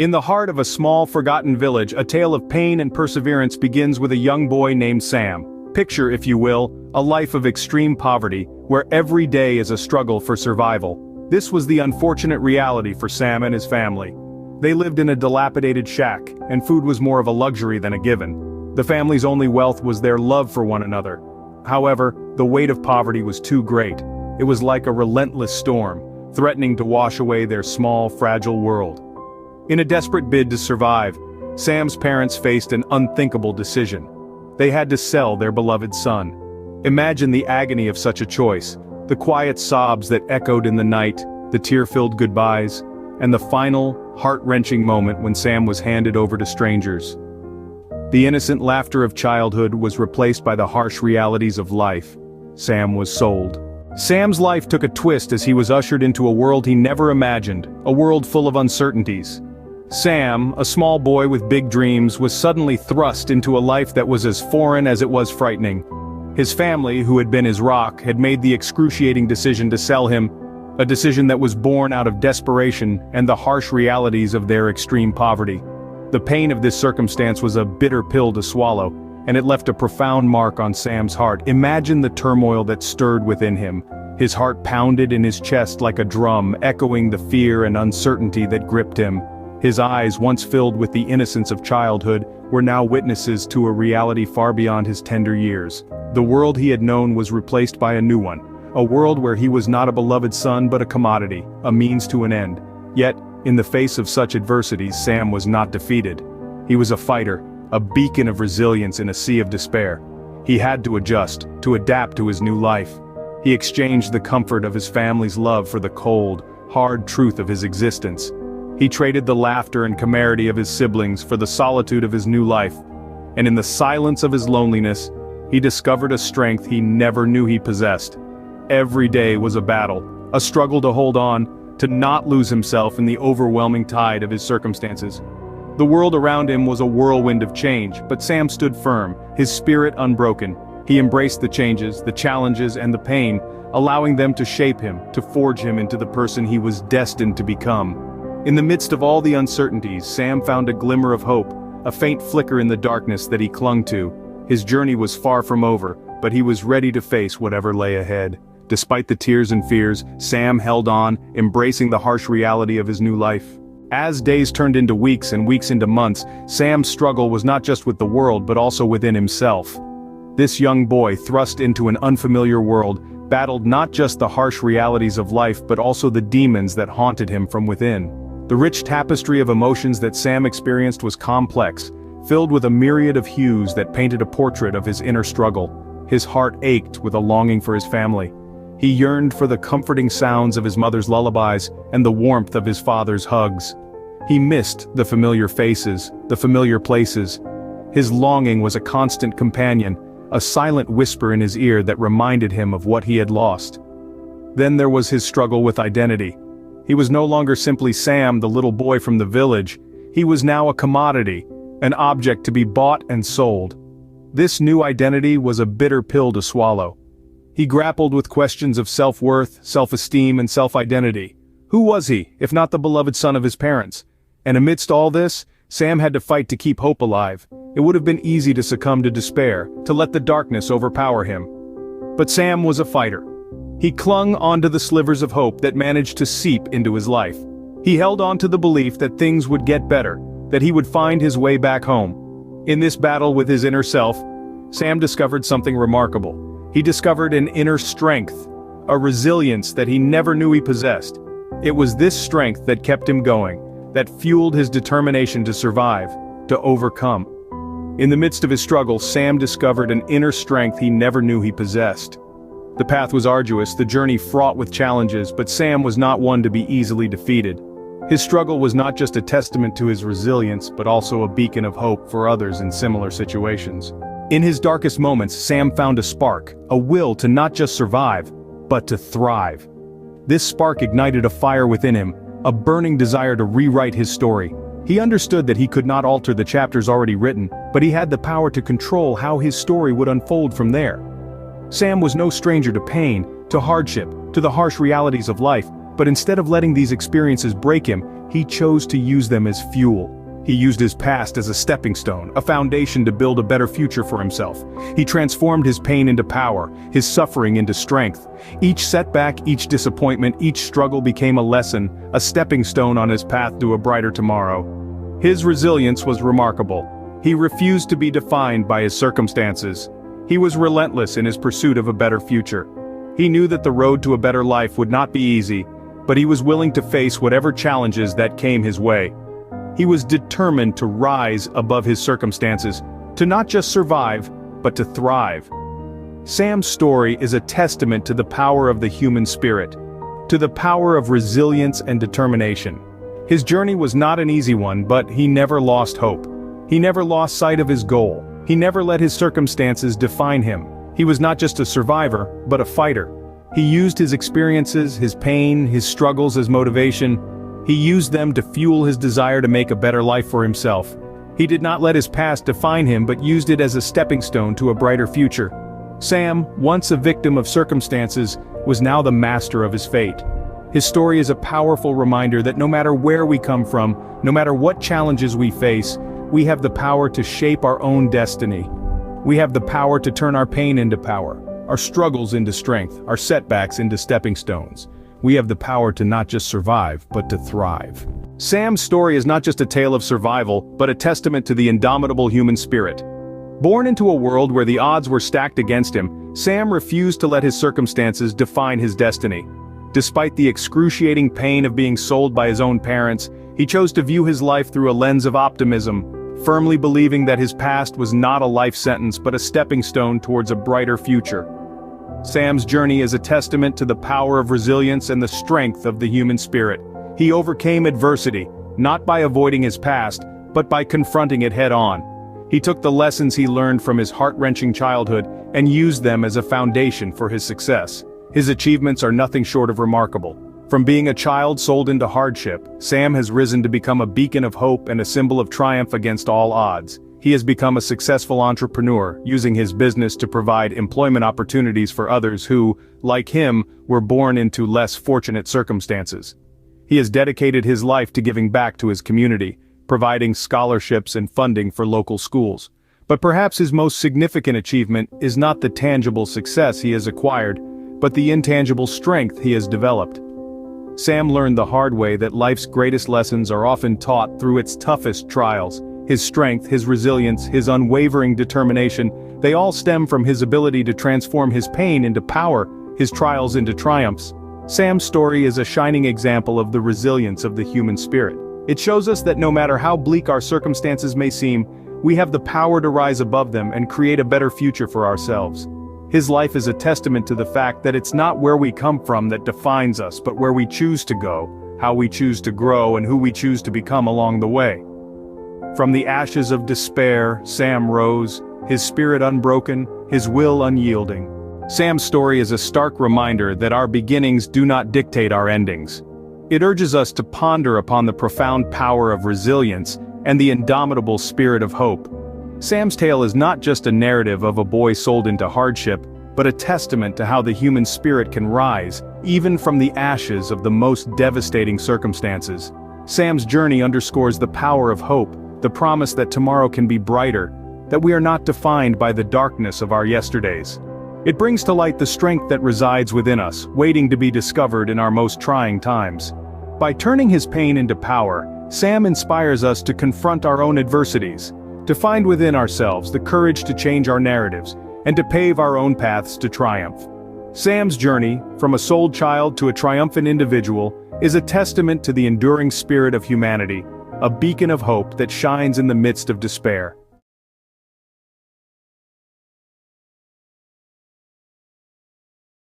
In the heart of a small, forgotten village, a tale of pain and perseverance begins with a young boy named Sam. Picture, if you will, a life of extreme poverty, where every day is a struggle for survival. This was the unfortunate reality for Sam and his family. They lived in a dilapidated shack, and food was more of a luxury than a given. The family's only wealth was their love for one another. However, the weight of poverty was too great. It was like a relentless storm, threatening to wash away their small, fragile world. In a desperate bid to survive, Sam's parents faced an unthinkable decision. They had to sell their beloved son. Imagine the agony of such a choice, the quiet sobs that echoed in the night, the tear-filled goodbyes, and the final, heart-wrenching moment when Sam was handed over to strangers. The innocent laughter of childhood was replaced by the harsh realities of life. Sam was sold. Sam's life took a twist as he was ushered into a world he never imagined, a world full of uncertainties. Sam, a small boy with big dreams, was suddenly thrust into a life that was as foreign as it was frightening. His family, who had been his rock, had made the excruciating decision to sell him, a decision that was born out of desperation and the harsh realities of their extreme poverty. The pain of this circumstance was a bitter pill to swallow, and it left a profound mark on Sam's heart. Imagine the turmoil that stirred within him. His heart pounded in his chest like a drum, echoing the fear and uncertainty that gripped him. His eyes, once filled with the innocence of childhood, were now witnesses to a reality far beyond his tender years. The world he had known was replaced by a new one, a world where he was not a beloved son but a commodity, a means to an end. Yet, in the face of such adversities, Sam was not defeated. He was a fighter, a beacon of resilience in a sea of despair. He had to adjust, to adapt to his new life. He exchanged the comfort of his family's love for the cold, hard truth of his existence. He traded the laughter and camaraderie of his siblings for the solitude of his new life. And in the silence of his loneliness, he discovered a strength he never knew he possessed. Every day was a battle, a struggle to hold on, to not lose himself in the overwhelming tide of his circumstances. The world around him was a whirlwind of change, but Sam stood firm, his spirit unbroken. He embraced the changes, the challenges, and the pain, allowing them to shape him, to forge him into the person he was destined to become. In the midst of all the uncertainties, Sam found a glimmer of hope, a faint flicker in the darkness that he clung to. His journey was far from over, but he was ready to face whatever lay ahead. Despite the tears and fears, Sam held on, embracing the harsh reality of his new life. As days turned into weeks and weeks into months, Sam's struggle was not just with the world but also within himself. This young boy, thrust into an unfamiliar world, battled not just the harsh realities of life but also the demons that haunted him from within. The rich tapestry of emotions that Sam experienced was complex, filled with a myriad of hues that painted a portrait of his inner struggle. His heart ached with a longing for his family. He yearned for the comforting sounds of his mother's lullabies and the warmth of his father's hugs. He missed the familiar faces, the familiar places. His longing was a constant companion, a silent whisper in his ear that reminded him of what he had lost. Then there was his struggle with identity. He was no longer simply Sam, the little boy from the village. He was now a commodity, an object to be bought and sold. This new identity was a bitter pill to swallow. He grappled with questions of self-worth, self-esteem, and self-identity. Who was he, if not the beloved son of his parents? And amidst all this, Sam had to fight to keep hope alive. It would have been easy to succumb to despair, to let the darkness overpower him. But Sam was a fighter. He clung onto the slivers of hope that managed to seep into his life. He held on to the belief that things would get better, that he would find his way back home. In this battle with his inner self, Sam discovered something remarkable. He discovered an inner strength, a resilience that he never knew he possessed. It was this strength that kept him going, that fueled his determination to survive, to overcome. In the midst of his struggle, Sam discovered an inner strength he never knew he possessed. The path was arduous, the journey fraught with challenges, but Sam was not one to be easily defeated. His struggle was not just a testament to his resilience, but also a beacon of hope for others in similar situations. In his darkest moments, Sam found a spark, a will to not just survive, but to thrive. This spark ignited a fire within him, a burning desire to rewrite his story. He understood that he could not alter the chapters already written, but he had the power to control how his story would unfold from there. Sam was no stranger to pain, to hardship, to the harsh realities of life, but instead of letting these experiences break him, he chose to use them as fuel. He used his past as a stepping stone, a foundation to build a better future for himself. He transformed his pain into power, his suffering into strength. Each setback, each disappointment, each struggle became a lesson, a stepping stone on his path to a brighter tomorrow. His resilience was remarkable. He refused to be defined by his circumstances. He was relentless in his pursuit of a better future. He knew that the road to a better life would not be easy, but he was willing to face whatever challenges that came his way. He was determined to rise above his circumstances, to not just survive, but to thrive. Sam's story is a testament to the power of the human spirit, to the power of resilience and determination. His journey was not an easy one, but he never lost hope. He never lost sight of his goal. He never let his circumstances define him. He was not just a survivor, but a fighter. He used his experiences, his pain, his struggles as motivation. He used them to fuel his desire to make a better life for himself. He did not let his past define him but used it as a stepping stone to a brighter future. Sam, once a victim of circumstances, was now the master of his fate. His story is a powerful reminder that no matter where we come from, no matter what challenges we face, we have the power to shape our own destiny. We have the power to turn our pain into power, our struggles into strength, our setbacks into stepping stones. We have the power to not just survive, but to thrive. Sam's story is not just a tale of survival, but a testament to the indomitable human spirit. Born into a world where the odds were stacked against him, Sam refused to let his circumstances define his destiny. Despite the excruciating pain of being sold by his own parents, he chose to view his life through a lens of optimism, firmly believing that his past was not a life sentence but a stepping stone towards a brighter future. Sam's journey is a testament to the power of resilience and the strength of the human spirit. He overcame adversity, not by avoiding his past, but by confronting it head-on. He took the lessons he learned from his heart-wrenching childhood and used them as a foundation for his success. His achievements are nothing short of remarkable. From being a child sold into hardship, Sam has risen to become a beacon of hope and a symbol of triumph against all odds. He has become a successful entrepreneur, using his business to provide employment opportunities for others who, like him, were born into less fortunate circumstances. He has dedicated his life to giving back to his community, providing scholarships and funding for local schools. But perhaps his most significant achievement is not the tangible success he has acquired, but the intangible strength he has developed. Sam learned the hard way that life's greatest lessons are often taught through its toughest trials. His strength, his resilience, his unwavering determination, they all stem from his ability to transform his pain into power, his trials into triumphs. Sam's story is a shining example of the resilience of the human spirit. It shows us that no matter how bleak our circumstances may seem, we have the power to rise above them and create a better future for ourselves. His life is a testament to the fact that it's not where we come from that defines us, but where we choose to go, how we choose to grow, and who we choose to become along the way. From the ashes of despair, Sam rose, his spirit unbroken, his will unyielding. Sam's story is a stark reminder that our beginnings do not dictate our endings. It urges us to ponder upon the profound power of resilience and the indomitable spirit of hope. Sam's tale is not just a narrative of a boy sold into hardship, but a testament to how the human spirit can rise, even from the ashes of the most devastating circumstances. Sam's journey underscores the power of hope, the promise that tomorrow can be brighter, that we are not defined by the darkness of our yesterdays. It brings to light the strength that resides within us, waiting to be discovered in our most trying times. By turning his pain into power, Sam inspires us to confront our own adversities, to find within ourselves the courage to change our narratives, and to pave our own paths to triumph. Sam's journey, from a sold child to a triumphant individual, is a testament to the enduring spirit of humanity, a beacon of hope that shines in the midst of despair.